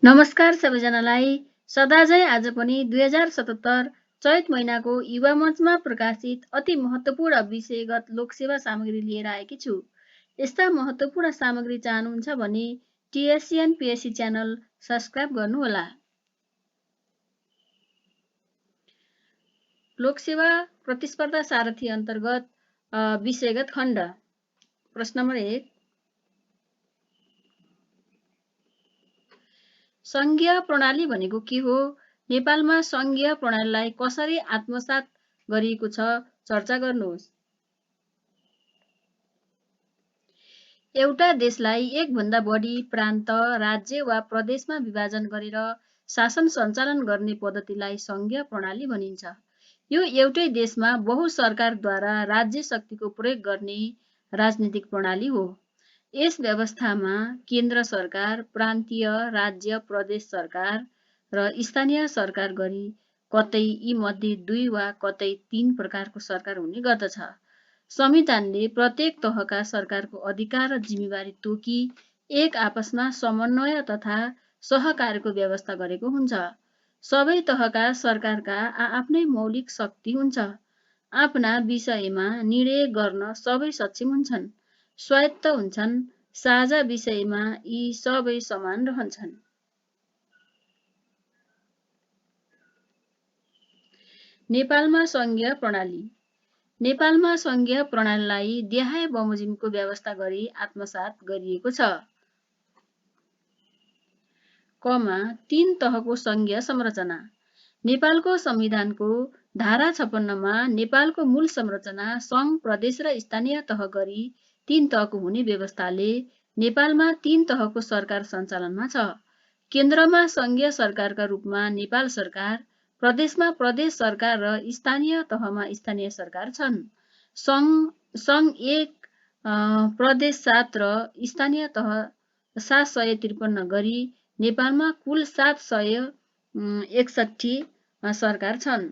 नमस्कार सबैजनालाई। सदाझै आज पनि 2077 चैत महिनाको युवा मञ्चमा प्रकाशित अति महत्त्वपूर्ण विषयगत लोकसेवा सामग्री लिएर आएकी छु। यस्ता महत्त्वपूर्ण सामग्री चाहनुहुन्छ भने TSCN PSC च्यानल सब्स्क्राइब गर्नुहोला। लोकसेवा प्रतिस्पर्धा सारथी अन्तर्गत विषयगत खण्ड। प्रश्न नम्बर 1, सङ्घीय प्रणाली भनेको के हो? नेपालमा सङ्घीय प्रणालीलाई कसरी आत्मसात गरिएको छ? चर्चा गर्नुहोस्। एउटा देशलाई एकभन्दा बढी प्रान्त, राज्य वा प्रदेशमा विभाजन गरेर शासन सञ्चालन गर्ने पद्धतिलाई सङ्घीय प्रणाली भनिन्छ। यो एउटै देशमा बहु सरकारद्वारा राज्य शक्तिको प्रयोग गर्ने राजनीतिक प्रणाली हो। यस व्यवस्थामा केन्द्र सरकार, प्रान्तीय, राज्य, प्रदेश सरकार र स्थानीय सरकार गरी कतै यी मध्ये 2 वा कतै 3 प्रकारको सरकार हुने गर्दछ। संविधानले प्रत्येक तहका सरकारको अधिकार र जिम्मेवारी तोकी एक आपसमा समन्वय तथा सहकार्यको व्यवस्था गरेको हुन्छ। सबै तहका सरकारका आआफ्नै मौलिक शक्ति हुन्छ। आफ्ना विषयमा निर्णय गर्न सबै सक्षम हुन्छन्, स्वायत्त हुन्छन्। साझा विषयमा यी सबै समान रहन्छन्। नेपालमा सङ्घीय प्रणाली। नेपालमा सङ्घीय प्रणालीलाई देहाय बमोजिमको व्यवस्था गरी आत्मसात गरिएको छ। 3 तहको सङ्घीय संरचना। नेपालको संविधानको धारा 56 मा नेपालको मूल संरचना सङ्घ, प्रदेश र स्थानीय तह गरी 3 तहको हुने व्यवस्थाले नेपालमा 3 तहको सरकार सञ्चालनमा छ। केन्द्रमा सङ्घीय सरकारका रूपमा नेपाल सरकार, प्रदेशमा प्रदेश सरकार र स्थानीय तहमा स्थानीय सरकार छन्। सङ्घ 1, प्रदेश 7 र स्थानीय तह 753 गरी नेपालमा कुल 761 सरकार छन्।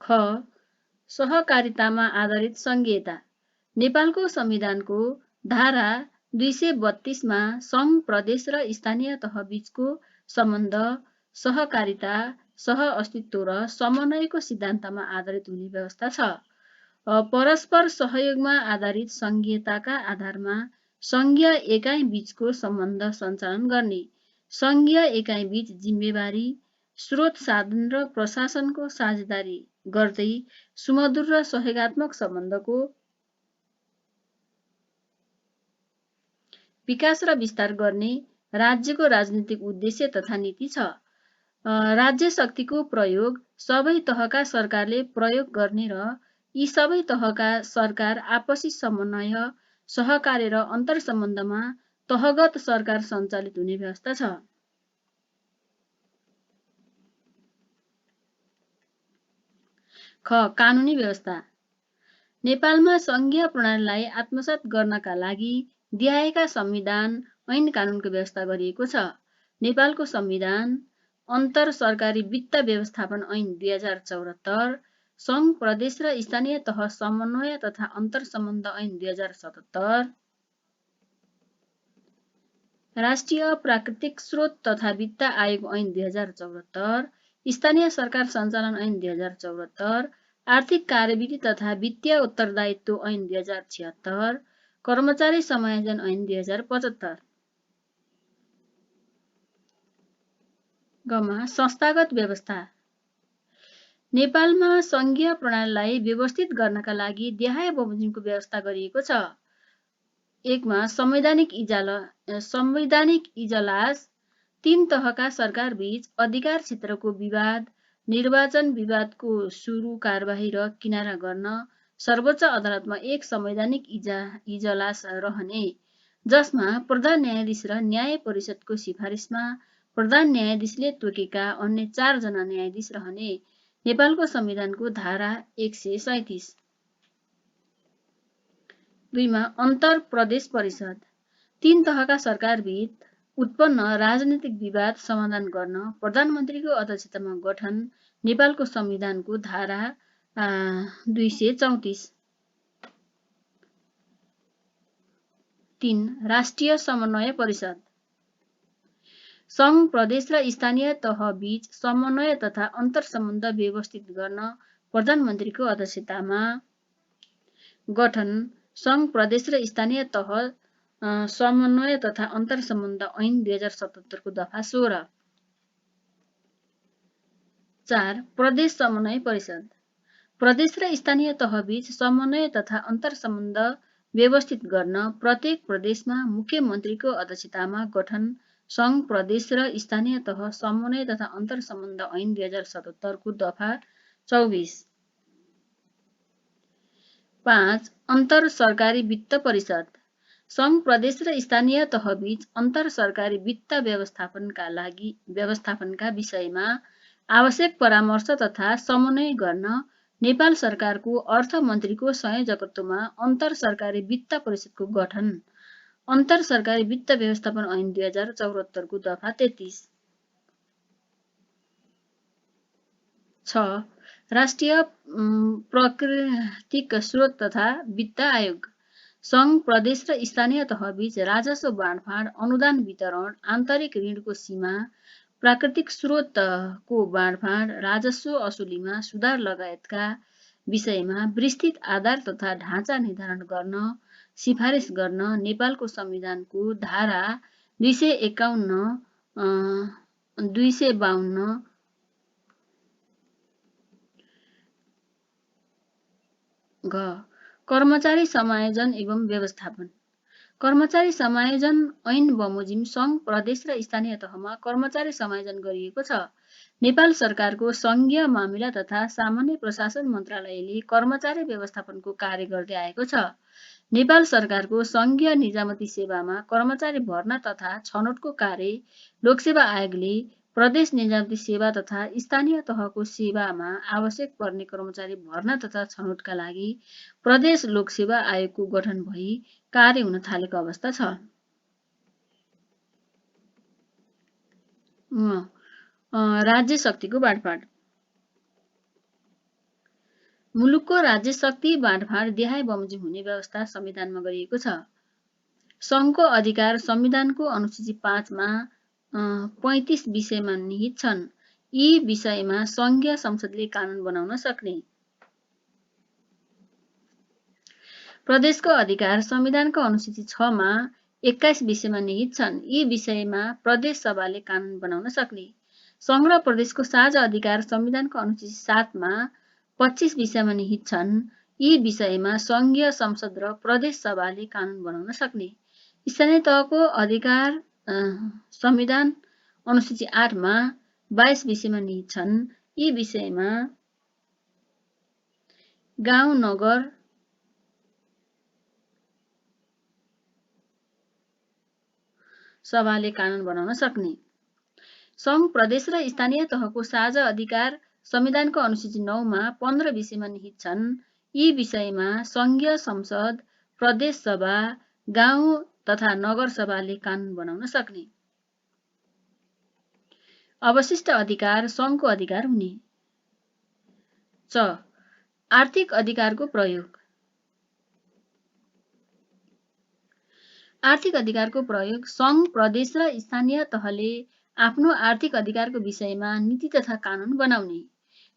ख. सहकारितामा आधारित सङ्घीयता। नेपालको संविधानको धारा 232 मा सङ्घ, प्रदेश र स्थानीय तह बीचको सम्बन्ध सहकारिता, सह-अस्तित्व र समन्वयको सिद्धान्तमा आधारित हुने व्यवस्था छ। परस्पर सहयोगमा आधारित सङ्घीयताका आधारमा सङ्घीय एकाइ बीचको सम्बन्ध सञ्चालन गर्ने, सङ्घीय एकाइ बीच जिम्मेवारी, स्रोत साधन र प्रशासनको साझेदारी गर्दै सुमधुर र सहयोगात्मक सम्बन्धको विकास र विस्तार गर्ने राज्यको राजनीतिक उद्देश्य तथा नीति छ। राज्य शक्तिको प्रयोग सबै तहका सरकारले प्रयोग गर्ने र यी सबै तहका सरकार आपसी समन्वय, सहकार्य र अन्तर्सम्बन्धमा तहगत सरकार सञ्चालित हुने व्यवस्था छ। ख. कानुनी व्यवस्था। नेपालमा सङ्घीय प्रणालीलाई आत्मसात गर्नका लागि दिआएका संविधान, ऐन कानुनको व्यवस्था गरिएको छ। नेपालको संविधान, अन्तर सरकारी वित्त व्यवस्थापन ऐन 2074, सङ्घ, प्रदेश र स्थानीय तह समन्वय तथा अन्तर्सम्बन्ध ऐन 2077, राष्ट्रिय प्राकृतिक स्रोत तथा वित्त आयोग ऐन 2074, स्थानीय सरकार सञ्चालन ऐन 2074, आर्थिक कार्यविधि तथा वित्तीय उत्तरदायित्व ऐन 2076, कर्मचारी समायोजन ऐन 2075। ग. संस्थागत व्यवस्था। नेपालमा सङ्घीय प्रणालीलाई व्यवस्थित गर्नका लागि देहाय बमोजिमको व्यवस्था गरिएको छ। 1 मा संवैधानिक इजलास, 3 तहका सरकारबीच अधिकार क्षेत्रको विवाद, निर्वाचन विवादको सुरु, कारबाही र किनारा गर्न सर्वोच्च अदालतमा एक संवैधानिक इजलास रहने, जसमा प्रधान न्यायाधीश र न्याय परिषदको सिफारिसमा प्रधान न्यायाधीशले तोकेका अन्य 4 जना न्यायाधीश रहने। नेपालको संविधानको धारा 137। 2 मा अन्तर प्रदेश परिषद। 3 तहका सरकारबीच उत्पन्न राजनीतिक विवाद समाधान गर्न प्रधानमन्त्रीको अध्यक्षतामा गठन। नेपालको संविधानको धारा 234। 3. राष्ट्रिय समन्वय परिषद सङ्घ प्रदेश र स्थानीय तह बीच समन्वय तथा अन्तर्सम्बन्ध व्यवस्थित गर्न प्रधानमन्त्रीको अध्यक्षतामा गठन सङ्घ प्रदेश र स्थानीय तह समन्वय तथा अन्तर्सम्बन्ध ऐन 2077 को दफा 16। 4. प्रदेश समन्वय परिषद प्रदेश र स्थानीय तह बीच समन्वय तथा अन्तर्सम्बन्ध व्यवस्थित गर्न प्रत्येक प्रदेशमा मुख्यमन्त्रीको अध्यक्षतामा गठन सङ्घ प्रदेश र स्थानीय तह समन्वय तथा अन्तर्सम्बन्ध ऐन 2077 को दफा 24। 5. अन्तर सरकारी वित्त परिषद सङ्घ प्रदेश र स्थानीय तह बीच अन्तर सरकारी वित्त व्यवस्थापनका विषयमा आवश्यक परामर्श तथा समन्वय गर्न नेपाल सरकारको अर्थ मन्त्रीको संयोजकत्वमा अन्तर सरकारी वित्त परिषदको गठन अन्तर सरकारी वित्त व्यवस्थापन ऐन 2074 को दफा 33। 6. राष्ट्रिय प्राकृतिक स्रोत तथा वित्त आयोग सङ्घ प्रदेश र स्थानीय तह बीच राजस्व बाँडफाँड अनुदान वितरण आन्तरिक ऋणको सीमा प्राकृतिक स्रोतको बाँडफाँड राजस्व असुलीमा सुधार लगायतका विषयमा विस्तृत आधार तथा ढाँचा निर्धारण गर्न सिफारिस गर्न नेपालको संविधानको धारा 251, 252 घ कर्मचारी समायोजन एवं व्यवस्थापन कर्मचारी समायोजन ऐन बमोजिम सङ्घ प्रदेश र स्थानीय तहमा कर्मचारी समायोजन गरिएको छ। नेपाल सरकारको सङ्घीय मामिला तथा सामान्य प्रशासन मन्त्रालयले कर्मचारी व्यवस्थापनको कार्य गर्दै आएको छ। नेपाल सरकारको सङ्घीय निजामती सेवामा कर्मचारी भर्ना तथा छनौटको कार्य लोकसेवा आयोगले प्रदेश निजामती सेवा तथा स्थानीय तहको सेवामा आवश्यक पर्ने कर्मचारी भर्ना तथा छनौटका लागि प्रदेश लोकसेवा आयोगको गठन भई कार्य हुन थालेको अवस्था छ। राज्य शक्तिको बाँडफाँड मुलुकको राज्य शक्ति बाँडफाँड देहाय बमोजिम हुने व्यवस्था संविधानमा गरिएको छ। सङ्घको अधिकार संविधानको अनुसूची 5 मा 35 विषयमा निहित छन्। यी विषयमा सङ्घीय संसदले कानून बनाउन सक्ने। प्रदेशको अधिकार संविधानको अनुसूची 6 मा 21 विषयमा निहित छन्। यी विषयमा प्रदेश सभाले कानून बनाउन सक्ने। सङ्घ र प्रदेशको साझा अधिकार संविधानको अनुसूची 7 मा 25 विषयमा निहित छन्। यी विषयमा सङ्घीय संसद र प्रदेश सभाले कानून बनाउन सक्ने। स्थानीय तहको अधिकार संविधान अनुसूची 8 मा 22 विषयमा निहित छन्। यी विषयमा गाउँ नगर सभाले कानून बनाउन सक्ने। सङ्घ प्रदेश र स्थानीय तहको साझा अधिकार संविधानको अनुसूची 9 मा 15 विषयमा निहित छन्। यी विषयमा सङ्घीय संसद प्रदेश सभा गाउँ तथा नगर सभाले कानून बनाउन सक्ने। अवशिष्ट अधिकार सङ्घको अधिकार हुने। च आर्थिक अधिकारको प्रयोग आर्थिक अधिकारको प्रयोग सङ्घ प्रदेश र स्थानीय तहले आफ्नो आर्थिक अधिकारको विषयमा नीति तथा कानून बनाउने,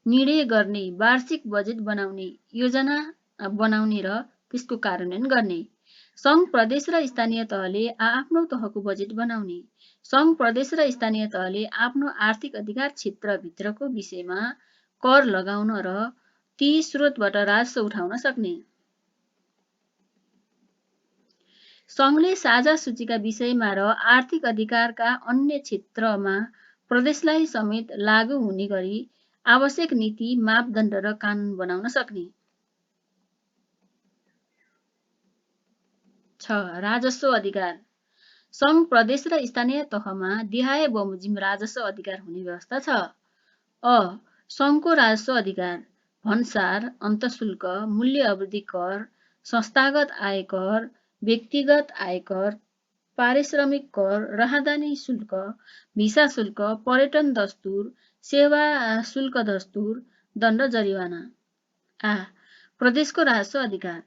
निर्णय गर्ने, वार्षिक बजेट बनाउने, योजना बनाउने र त्यसको कार्यान्वयन गर्ने। सङ्घ प्रदेश र स्थानीय तहले आफ्नो तहको बजेट बनाउने। सङ्घ प्रदेश र स्थानीय तहले आफ्नो आर्थिक अधिकार क्षेत्रभित्रको विषयमा कर लगाउन र ती स्रोतबाट राजस्व उठाउन सक्ने। सङ्घले साझा सूचीका विषयमा र आर्थिक अधिकारका अन्य क्षेत्रमा प्रदेशलाई समेत लागू हुने गरी आवश्यक नीति, मापदण्ड र कानून बनाउन सक्ने। 6 राजस्व अधिकार सङ्घ प्रदेश र स्थानीय तहमा देहाय बमोजिम राजस्व अधिकार हुने व्यवस्था छ। अ सङ्घको राजस्व अधिकार भन्सार, अन्तःशुल्क, मूल्य अवधि कर, संस्थागत आयकर, व्यक्तिगत आयकर, पारिश्रमिक कर, राहदानी शुल्क, भिसा शुल्क, पर्यटन दस्तुर, सेवा शुल्क दस्तुर, दण्ड जरिवाना। प्रदेशको राजस्व अधिकार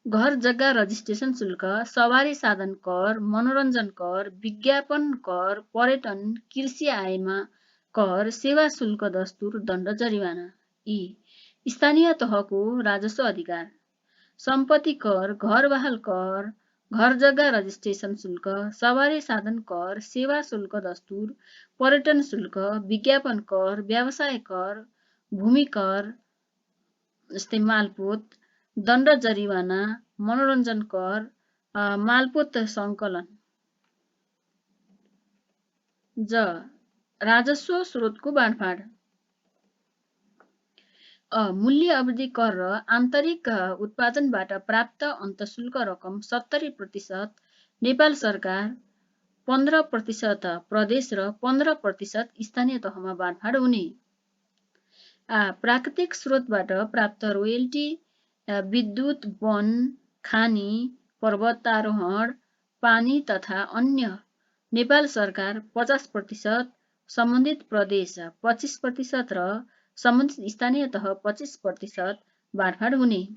घर जग्गा रजिस्ट्रेसन शुल्क, सवारी साधन कर, मनोरञ्जन कर, विज्ञापन कर, पर्यटन, कृषि आयमा कर, सेवा शुल्क, दस्तुर, दण्ड, जरिवाना। यी स्थानीय तहको राजस्व अधिकार। सम्पत्ति कर, घर बहाल कर, घर जग्गा रजिस्ट्रेसन शुल्क, सवारी साधन कर, सेवा शुल्क, दस्तुर, पर्यटन शुल्क, विज्ञापन कर, व्यवसाय कर, भूमि कर जस्तै मालपोत, दण्ड जरिवाना, मनोरञ्जन कर, मालपोत सङ्कलन। ज राजस्व स्रोतको बाँडफाँड। मूल्य अवधि कर र आन्तरिक उत्पादनबाट प्राप्त अन्तःशुल्क रकम 70% नेपाल सरकार, 15% प्रदेश र 15% स्थानीय तहमा बाँडफाँड हुने। प्राकृतिक स्रोतबाट प्राप्त रोयल्टी, विद्युत, वन, खानी, पर्वतारोहण, पानी तथा अन्य नेपाल सरकार 50%, सम्बन्धित प्रदेश 25% र सम्बन्धित स्थानीय तह 25% बाँडफाँड हुने।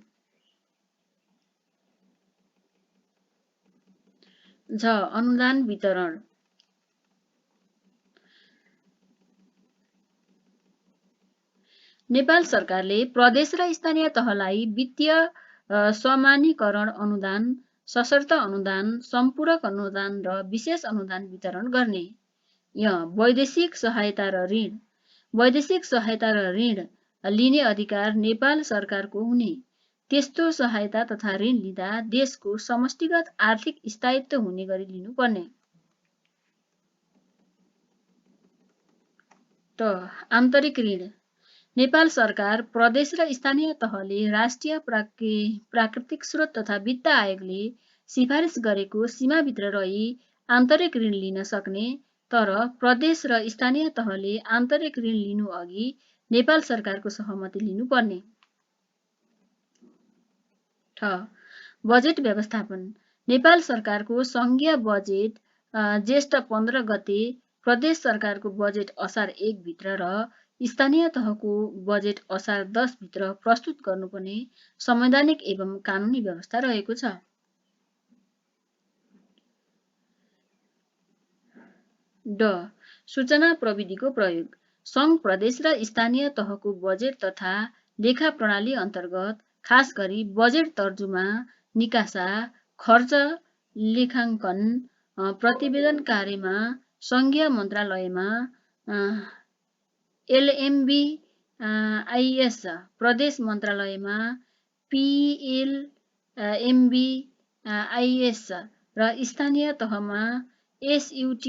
झ अनुदान वितरण। नेपाल सरकारले प्रदेश र स्थानीय तहलाई वित्तीय समानीकरण अनुदान, सशर्त अनुदान, सम्पूरक अनुदान र विशेष अनुदान वितरण गर्ने। वैदेशिक सहायता र ऋण। वैदेशिक सहायता र ऋण लिने अधिकार नेपाल सरकारको हुने। त्यस्तो सहायता तथा ऋण लिँदा देशको समष्टिगत आर्थिक स्थायित्व हुने गरी लिनुपर्ने। आन्तरिक ऋण। नेपाल सरकार, प्रदेश र स्थानीय तहले राष्ट्रिय प्राकृतिक स्रोत तथा वित्त आयोगले सिफारिस गरेको सीमाभित्र रही आन्तरिक ऋण लिन सक्ने, तर प्रदेश र स्थानीय तहले आन्तरिक ऋण लिनु अघि नेपाल सरकारको सहमति लिनुपर्ने। बजेट व्यवस्थापन। नेपाल सरकारको सङ्घीय बजेट जेष्ठ 15 गते, प्रदेश सरकारको बजेट असार 1 भित्र र स्थानीय तहको बजेट असार 10 भित्र प्रस्तुत गर्नुपर्ने संवैधानिक एवं कानुनी व्यवस्था रहेको छ। सूचना प्रविधिको प्रयोग। सङ्घ, प्रदेश र स्थानीय तहको बजेट तथा लेखा प्रणाली अन्तर्गत खास गरी बजेट तर्जुमा, निकासा, खर्च लेखाङ्कन, प्रतिवेदन कार्यमा सङ्घीय मन्त्रालयमा LMB IS, प्रदेश मन्त्रालयमा PLMB IS र स्थानीय तहमा SUT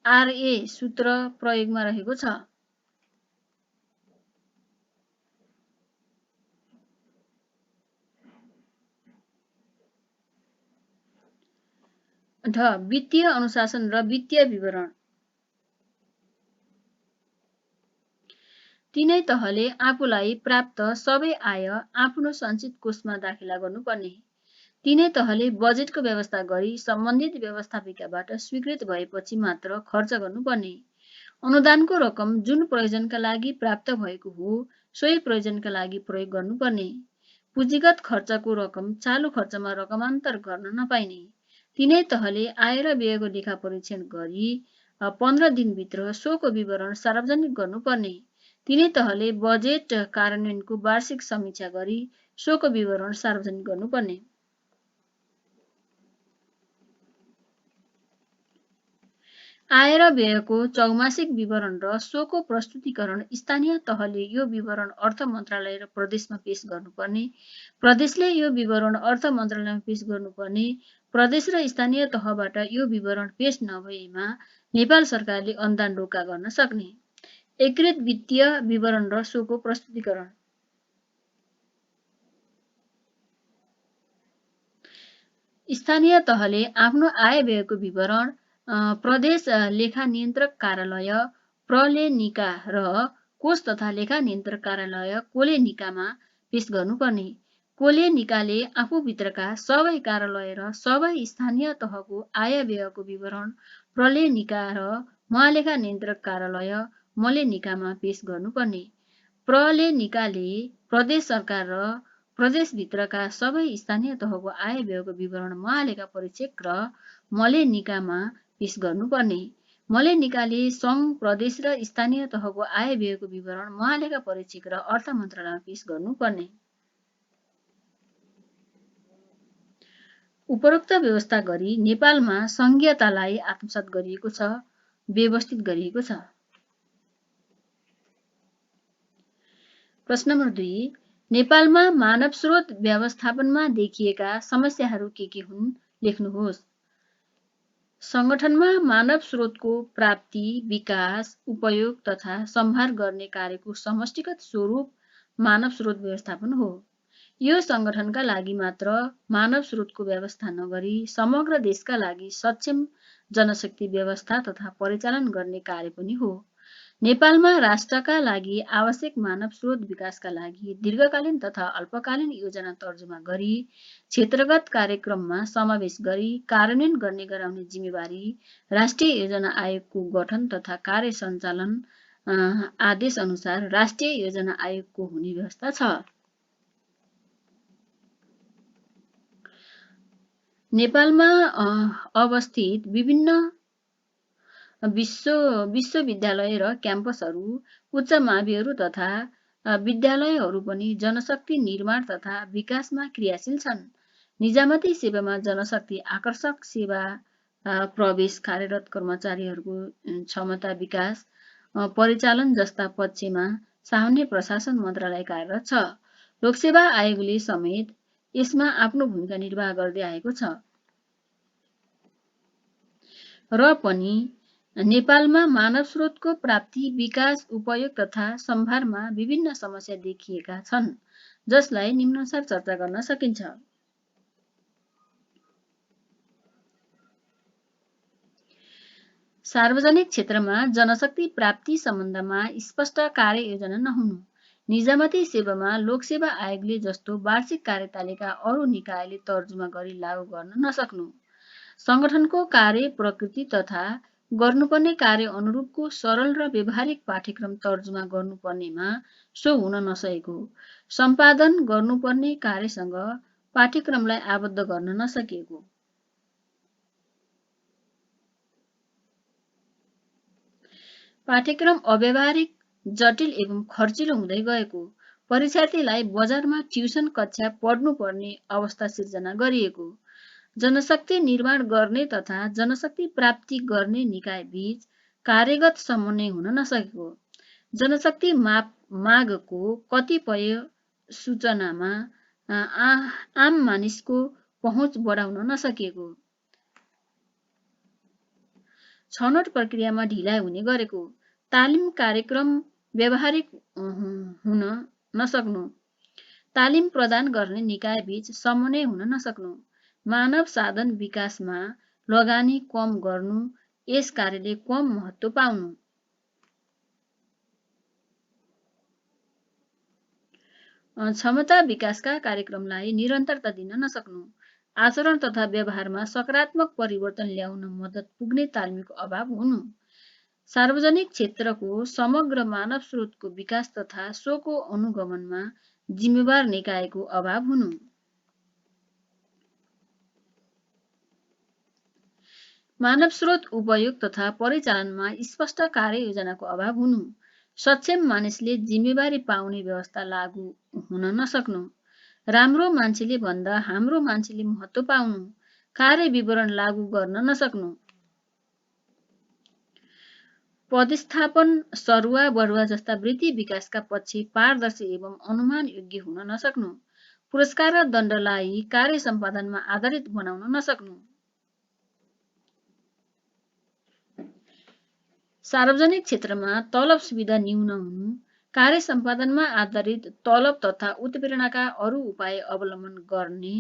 RA सूत्र प्रयोगमा रहेको छ। वित्तीय अनुशासन र वित्तीय विवरण। तीनै तहले आफूलाई प्राप्त सबै आय आफ्नो सञ्चित कोषमा दाखिला गर्नुपर्ने। तीनै तहले बजेटको व्यवस्था गरी सम्बन्धित व्यवस्थापिकाबाट स्वीकृत भएपछि मात्र खर्च गर्नुपर्ने। अनुदानको रकम जुन प्रयोजनका लागि प्राप्त भएको हो सोही प्रयोजनका लागि प्रयोग गर्नुपर्ने। पुँजीगत खर्चको रकम चालु खर्चमा रकमान्तर गर्न नपाइने। तीनै तहले आय र व्ययको लेखा परीक्षण गरी 15 दिनभित्र सोको विवरण सार्वजनिक गर्नुपर्ने। तीनै तहले बजेट कार्यान्वयनको वार्षिक समीक्षा गरी सोको विवरण सार्वजनिक गर्नुपर्ने। आय र व्ययको चौमासिक विवरण र सोको प्रस्तुतिकरण स्थानीय तहले यो विवरण अर्थ मन्त्रालय र प्रदेशमा पेश गर्नुपर्ने। प्रदेशले यो विवरण अर्थ मन्त्रालयमा पेश गर्नुपर्ने। प्रदेश र स्थानीय तहबाट यो विवरण पेश नभएमा नेपाल सरकारले अनुदान रोका गर्न सक्ने। एकीकृत वित्तीय विवरण र सोको प्रस्तुतिकरण। स्थानीय तहले आफ्नो आय व्ययको विवरण प्रदेश लेखा नियन्त्रक कार्यालय प्रलेनिका र कोष तथा लेखा नियन्त्रक कार्यालय कोलेनिकामा पेश गर्नुपर्ने। कोलेनिकाले आफूभित्रका सबै कार्यालय र सबै स्थानीय तहको आय व्ययको विवरण प्रलेनिका र महालेखा नियन्त्रक कार्यालय मलेनिकामा पेश गर्नुपर्ने। प्रले निकाले प्रदेश सरकार र प्रदेशभित्रका सबै स्थानीय तहको आय व्ययको विवरण महालेखा परीक्षक र मले निकामा पेश गर्नुपर्ने। मले निकाले सङ्घ प्रदेश र स्थानीय तहको आय व्ययको विवरण महालेखा परीक्षक र अर्थ मन्त्रालयमा पेश गर्नुपर्ने। उपरोक्त व्यवस्था गरी नेपालमा सङ्घीयतालाई आत्मसात गरिएको छ, व्यवस्थित गरिएको छ। प्रश्न नम्बर 2, नेपालमा मानव स्रोत व्यवस्थापनमा देखिएका समस्याहरू के हुन् लेख्नुहोस्। सङ्गठनमा मानव स्रोतको प्राप्ति, विकास, उपयोग तथा सम्हार गर्ने कार्यको समष्टिगत स्वरूप मानव स्रोत व्यवस्थापन हो। यो सङ्गठनका लागि मात्र मानव स्रोतको व्यवस्था नगरी समग्र देशका लागि सक्षम जनशक्ति व्यवस्था तथा परिचालन गर्ने कार्य पनि हो। नेपालमा राष्ट्रका लागि आवश्यक मानव स्रोत विकासका लागि दीर्घकालीन तथा अल्पकालीन योजना तर्जुमा गरी क्षेत्रगत कार्यक्रममा समावेश गरी कार्यान्वयन गर्ने गराउने जिम्मेवारी राष्ट्रिय योजना आयोगको गठन तथा कार्य सञ्चालन आदेश अनुसार राष्ट्रिय योजना आयोगको हुने व्यवस्था छ। नेपालमा अवस्थित विभिन्न विश्वविद्यालय र क्याम्पसहरू, उच्च माविहरू तथा विद्यालयहरू पनि जनशक्ति निर्माण तथा विकासमा क्रियाशील छन्। निजामती सेवामा जनशक्ति आकर्षक सेवा प्रवेश, कार्यरत कर्मचारीहरूको क्षमता विकास, परिचालन जस्ता पक्षमा सामान्य प्रशासन मन्त्रालय कार्यरत छ। लोकसेवा आयोगले समेत यसमा आफ्नो भूमिका निर्वाह गर्दै आएको छ र पनि नेपालमा मानव स्रोतको प्राप्ति, विकास, उपयोग तथा सम्हारमा विभिन्न समस्या देखिएका छन्, जसलाई निम्नानुसार चर्चा गर्न सकिन्छ। सार्वजनिक क्षेत्रमा जनशक्ति प्राप्ति सम्बन्धमा स्पष्ट कार्ययोजना नहुनु, निजामती सेवामा लोकसेवा आयोगले जस्तो वार्षिक कार्यतालिका अरू निकायले तर्जुमा गरी लागू गर्न नसक्नु, सङ्गठनको कार्य प्रकृति तथा गर्नुपर्ने कार्य अनुरूपको सरल र व्यवहारिक पाठ्यक्रम तर्जुमा गर्नुपर्नेमा सो हुन नसकेको, सम्पादन गर्नुपर्ने कार्यसँग पाठ्यक्रमलाई आबद्ध गर्न नसकिएको, पाठ्यक्रम अव्यावहारिक, जटिल एवं खर्चिलो हुँदै गएको, परीक्षार्थीलाई बजारमा ट्युसन कक्षा पढ्नुपर्ने अवस्था सिर्जना गरिएको, जनशक्ति निर्माण गर्ने तथा जनशक्ति प्राप्ति गर्ने निकाय बीच कार्यगत समन्वय हुन नसकेको, जनशक्ति मागको कतिपय सूचनामा आम मानिसको पहुँच बढाउन नसकिएको, छनौट प्रक्रियामा ढिलाइ हुने गरेको, तालिम कार्यक्रम व्यावहारिक हुन नसक्नु, तालिम प्रदान गर्ने निकाय बीच समन्वय हुन नसक्नु, मानव साधन विकासमा लगानी कम गर्नु, यस कार्यले कम महत्त्व पाउनु, क्षमता विकासका कार्यक्रमलाई निरन्तरता दिन नसक्नु, आचरण तथा व्यवहारमा सकारात्मक परिवर्तन ल्याउन मद्दत पुग्ने तालिमको अभाव हुनु, सार्वजनिक क्षेत्रको समग्र मानव स्रोतको विकास तथा सोको अनुगमनमा जिम्मेवार निकायको अभाव हुनु, मानव स्रोत उपयोग तथा परिचालनमा स्पष्ट कार्ययोजनाको अभाव हुनु, सक्षम मानिसले जिम्मेवारी पाउने व्यवस्था लागू हुन नसक्नु, राम्रो मान्छेले भन्दा हाम्रो मान्छेले महत्त्व पाउनु, कार्य विवरण लागू गर्न नसक्नु, पदस्थापन, सरुवा बढुवा जस्ता वृत्ति विकासका पक्ष पारदर्शी एवं अनुमान योग्य हुन नसक्नु, पुरस्कार र दण्डलाई कार्य सम्पादनमा आधारित बनाउन नसक्नु, सार्वजनिक क्षेत्रमा तलब सुविधा न्यून हुनु, कार्य सम्पादनमा आधारित तलब तथा उत्प्रेरणाका अरू उपाय अवलम्बन गर्ने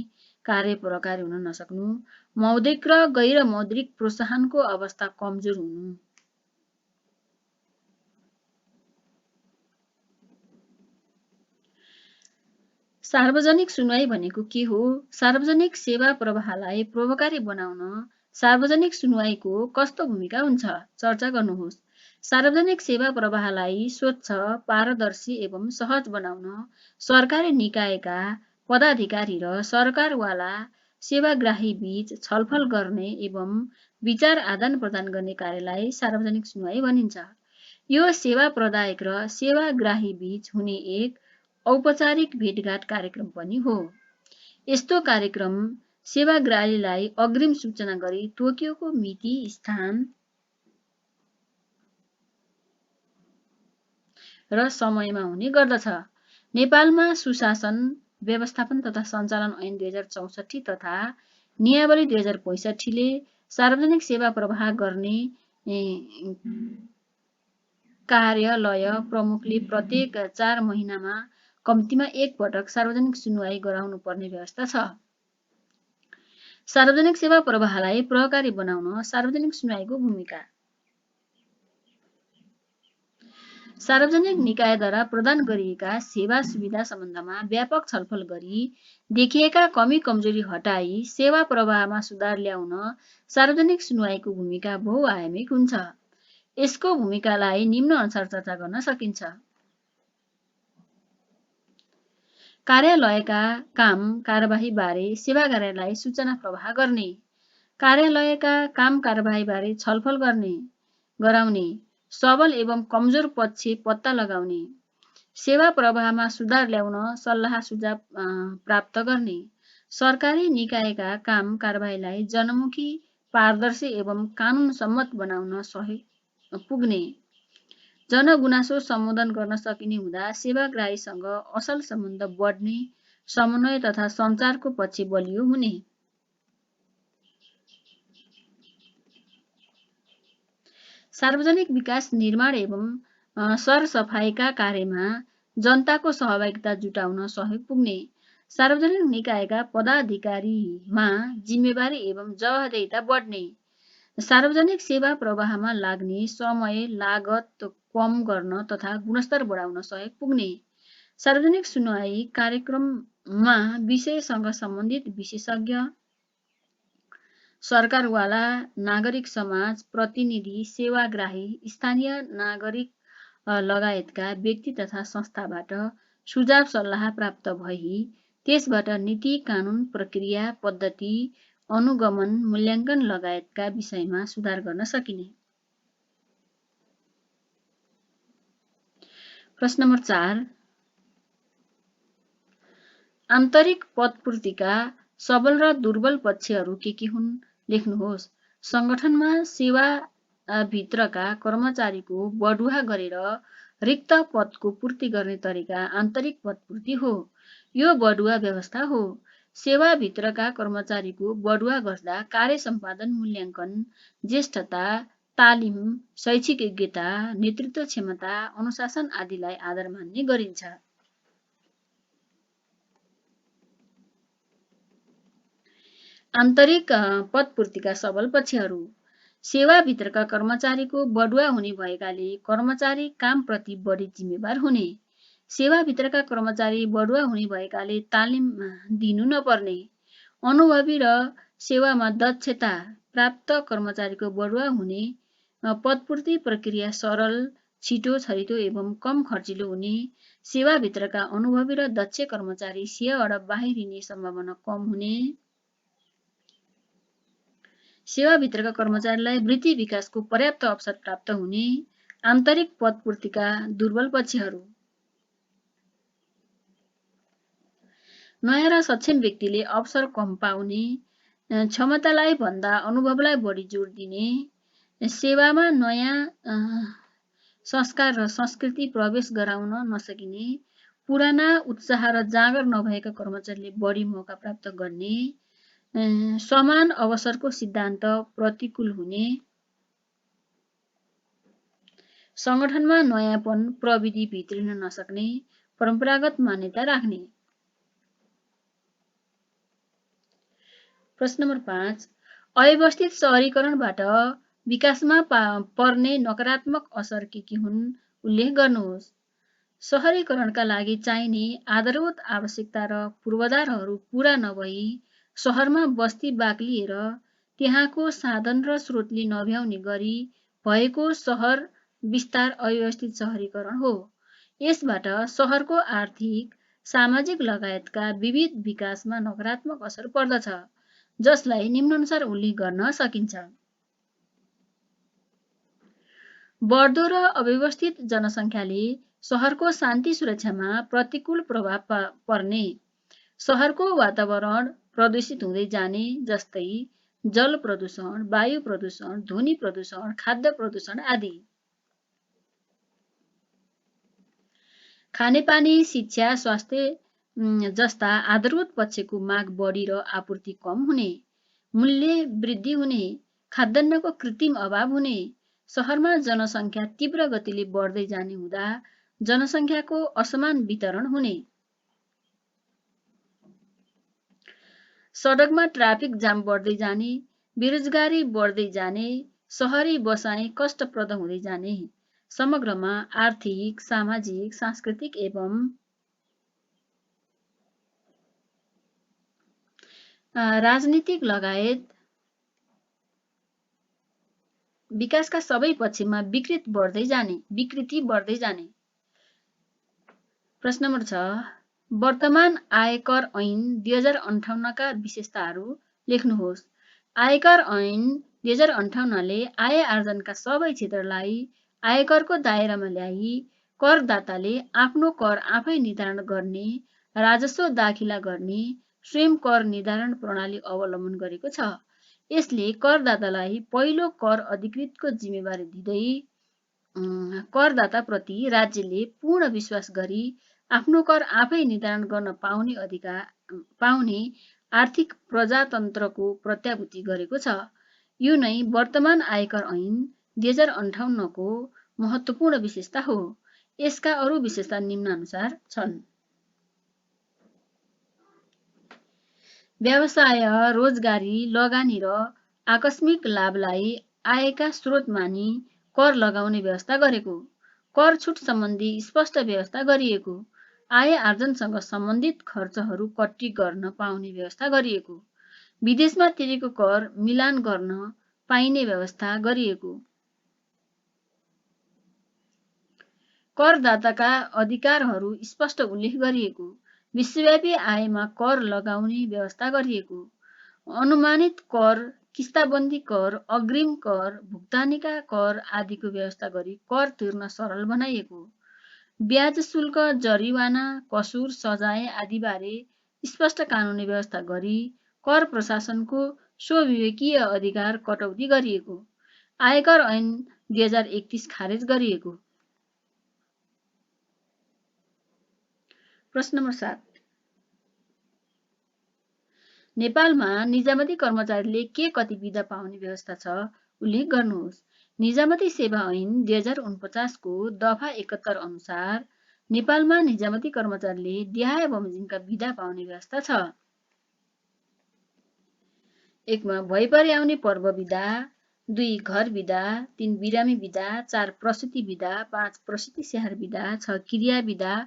कार्य प्रकारी हुन नसक्नु, मौद्रिक र गैर मौद्रिक प्रोत्साहनको अवस्था कमजोर हुनु, सार्वजनिक सुनवाई भनेको के हो? सार्वजनिक सेवा प्रवाहलाई प्रभावकारी बनाउन सार्वजनिक सुनवाईको कस्तो भूमिका हुन्छ? चर्चा गर्नुहोस्। सार्वजनिक सेवा प्रवाहलाई स्वच्छ, पारदर्शी एवं सहज बनाउन सरकारी निकायका पदाधिकारी र सरकारवाला सेवाग्राही बीच छलफल गर्ने एवं विचार आदान प्रदान गर्ने कार्यलाई सार्वजनिक सुनवाई भनिन्छ। यो सेवा प्रदायक र सेवाग्राही बीच हुने एक औपचारिक भेटघाट कार्यक्रम पनि हो। यस्तो कार्यक्रम सेवाग्राहीलाई अग्रिम सूचना गरी तोकिएको मिति, स्थान र समयमा हुने गर्दछ। नेपालमा सुशासन, व्यवस्थापन तथा सञ्चालन ऐन 2064 तथा नियमावली 2065 ले सार्वजनिक सेवा प्रवाह गर्ने कार्यालय प्रमुखले प्रत्येक 4 महिनामा कम्तीमा एक पटक सार्वजनिक सुनवाई गराउनु पर्ने व्यवस्था छ। सार्वजनिक सेवा प्रवाहलाई प्रभावकारी बनाउन सार्वजनिक सुनवाईको भूमिका। सार्वजनिक निकायद्वारा प्रदान गरिएका सेवा सुविधा सम्बन्धमा व्यापक छलफल गरी देखिएका कमी कमजोरी हटाई सेवा प्रवाहमा सुधार ल्याउन सार्वजनिक सुनवाईको भूमिका बहुआयामिक हुन्छ। यसको भूमिकालाई निम्न अनुसार चर्चा गर्न सकिन्छ। कार्यालयका काम कारबाही बारे सेवाग्राहीलाई सूचना प्रवाह गर्ने, कार्यालयका काम कारबाही बारे छलफल गराउने, सबल एवं कमजोर पक्ष पत्ता लगाउने, सेवा प्रवाहमा सुधार ल्याउन सल्लाह सुझाव प्राप्त गर्ने, सरकारी निकायका काम कारबाहीलाई जनमुखी, पारदर्शी एवं कानुन सम्मत बनाउन सहयोग पुग्ने, जनगुनासो सम्बोधन गर्न सकिने हुँदा सेवाग्राहीसँग असल सम्बन्ध बढ्ने, समन्वय तथा सञ्चारको पक्ष बलियो हुने। सार्वजनिक विकास निर्माण एवं सरसफाइका कार्यमा जनताको सहभागिता जुटाउन सहयोग पुग्ने, सार्वजनिक निकायका पदाधिकारीमा जिम्मेवारी एवं जवाफदेहिता बढ्ने, सार्वजनिक सेवा प्रवाहमा लाग्ने समय लागत कम गर्न तथा गुणस्तर बढाउन सहयोग पुग्ने, सार्वजनिक सुनवाई कार्यक्रममा विषयसँग सम्बन्धित विशेषज्ञ, सरकारवाला, नागरिक समाज प्रतिनिधि, सेवाग्राही, स्थानीय नागरिक लगायतका व्यक्ति तथा संस्थाबाट सुझाव सल्लाह प्राप्त भई त्यसबाट नीति, कानुन, प्रक्रिया, पद्धति, अनुगमन, मूल्याङ्कन लगायतका विषयमा सुधार गर्न सकिने। प्रश्न नम्बर 4, आन्तरिक पदपूर्तिका सबल र दुर्बल पक्षहरू के हुन् लेख्नुहोस्। संगठनमा सेवा भित्रका कर्मचारीको बढुवा गरेर रिक्त पदको पूर्ति गर्ने तरिका आन्तरिक पदपूर्ति हो। यो बढुवा व्यवस्था हो। सेवा भित्रका कर्मचारीको बढुवा गर्दा कार्य सम्पादन, मूल्याङ्कन, ज्येष्ठता, तालिम, शैक्षिक योग्यता, नेतृत्व क्षमता, अनुशासन आदिलाई आधार मान्ने गरिन्छ। आन्तरिक पदपूर्तिका सबल पक्षहरू। सेवाभित्रका कर्मचारीको बढुवा हुने भएकाले कर्मचारी कामप्रति बढी जिम्मेवार हुने, सेवाभित्रका कर्मचारी बढुवा हुने भएकाले तालिम दिनु नपर्ने, अनुभवी र सेवामा दक्षता प्राप्त कर्मचारीको बढुवा हुने, पदपूर्ति प्रक्रिया सरल, छिटो, छरितो एवं कम खर्चिलो हुने, सेवाभित्रका अनुभवी र दक्ष कर्मचारी सेवाबाट बाहिरिने सम्भावना कम हुने, सेवाभित्रका कर्मचारीलाई वृद्धि विकासको पर्याप्त अवसर प्राप्त हुने। आन्तरिक पदपूर्तिका दुर्बल पक्षहरू। नयाँ र सक्षम व्यक्तिले अवसर कम पाउने, क्षमतालाई भन्दा अनुभवलाई बढी जोड दिने, सेवामा नयाँ संस्कार र संस्कृति प्रवेश गराउन नसकिने, पुराना उत्साह र जाँगर नभएका कर्मचारीले बढी मौका प्राप्त गर्ने, समान अवसरको सिद्धान्त प्रतिकूल हुने, संगठनमा नयाँपन प्रविधि भित्रिन नसक्ने, परम्परागत मान्यता राख्ने। प्रश्न नम्बर 5, अव्यवस्थित शहरीकरणबाट विकासमा पर्ने नकारात्मक असर के हुन् उल्लेख गर्नुहोस्। शहरीकरणका लागि चाहिने आधारभूत आवश्यकता र पूर्वाधारहरू पूरा नभई शहरमा बस्ती बाक्लिएर त्यहाँको साधन र स्रोतले नभ्याउने गरी भएको सहर विस्तार अव्यवस्थित शहरीकरण हो। यसबाट शहरको आर्थिक, सामाजिक लगायतका विविध विकासमा नकारात्मक असर पर्दछ, जसलाई निम्नानुसार उल्लेख गर्न सकिन्छ। बढ्दो र अव्यवस्थित जनसङ्ख्याले शहरको शान्ति सुरक्षामा प्रतिकूल प्रभाव पर्ने, शहरको वातावरण प्रदूषित हुँदै जाने, जस्तै जल प्रदूषण, वायु प्रदूषण, ध्वनि प्रदूषण, खाद्य प्रदूषण आदि। खानेपानी, शिक्षा, स्वास्थ्य जस्ता आधारभूत पक्षको माग बढी र आपूर्ति कम हुने, मूल्य वृद्धि हुने, खाद्यान्नको कृत्रिम अभाव हुने, शहरमा जनसङ्ख्या तीव्र गतिले बढ्दै जाने हुँदा जनसङ्ख्याको असमान वितरण हुने, सडकमा ट्राफिक जाम बढ्दै जाने, बेरोजगारी बढ्दै जाने, शहरी बसाइ कष्टप्रद हुँदै जाने, समग्रमा आर्थिक, सामाजिक, सांस्कृतिक एवं राजनीतिक लगायत विकासका सबै पक्षमा विकृति बढ्दै जाने। प्रश्न नम्बर 6, वर्तमान आयकर ऐन 2058 का विशेषताहरू लेख्नुहोस्। आयकर ऐन 2058 ले आय आर्जनका सबै क्षेत्रलाई आयकरको दायरामा ल्याई करदाताले आफ्नो कर आफै निर्धारण गर्ने, राजस्व दाखिला गर्ने स्वयं कर निर्धारण प्रणाली अवलम्बन गरेको छ। यसले करदातालाई पहिलो कर अधिकृतको जिम्मेवारी दिँदै करदाताप्रति राज्यले पूर्ण विश्वास गरी आफ्नो कर आफै निर्धारण गर्न पाउने आर्थिक प्रजातन्त्रको प्रत्याभूति गरेको छ। यो नै वर्तमान आयकर ऐन 2058 को महत्त्वपूर्ण विशेषता हो। यसका अरू विशेषता निम्नानुसार छन्। व्यवसाय, रोजगारी, लगानी र आकस्मिक लाभलाई आयका स्रोत मानी कर लगाउने व्यवस्था गरेको, कर छुट सम्बन्धी स्पष्ट व्यवस्था गरिएको, आय आर्जनसँग सम्बन्धित खर्चहरू कट्टी गर्न पाउने व्यवस्था गरिएको, विदेशमा तिरेको कर मिलान गर्न पाइने व्यवस्था गरिएको, करदाताका अधिकारहरू स्पष्ट उल्लेख गरिएको, विश्वव्यापी आयमा कर लगाउने व्यवस्था गरिएको, अनुमानित कर, किस्ताबन्दी कर, अग्रिम कर, भुक्तानीका कर आदिको व्यवस्था गरी कर तिर्न सरल बनाइएको, ब्याज शुल्क, जरिवाना, कसुर, सजाय आदिबारे स्पष्ट कानुनी व्यवस्था गरी कर प्रशासनको स्वविवेकीय अधिकार कटौती गरिएको, आयकर ऐन 2031 खारेज गरिएको। प्रश्न नम्बर 7, नेपालमा निजामती कर्मचारीले के कति बिदा पाउने व्यवस्था छ उल्लेख गर्नुहोस्। निजामती सेवा ऐन 2049 को दफा 71 अनुसार नेपालमा निजामती कर्मचारीले देहाय बमोजिमका बिदा पाउने व्यवस्था छ। 1 मा भइपरि आउने पर्व बिदा, 2 घर बिदा, 3 बिरामी बिदा, 4 प्रसुति बिदा, 5 प्रसुति स्याहार बिदा, 6 क्रिया बिदा,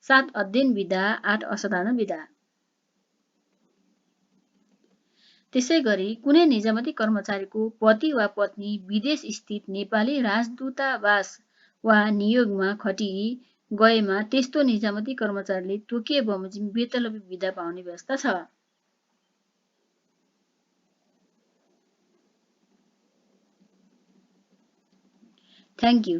7 अध्ययन बिदा, 8 असाधारण बिदा। त्यसैगरी कुनै निजामती कर्मचारीको पति वा पत्नी विदेश स्थित नेपाली राजदूतावास वा नियोगमा खटी गएमा त्यस्तो निजामती कर्मचारीले तोकिए बमोजिम बेतलबी बिदा पाउने व्यवस्था छ। Thank you.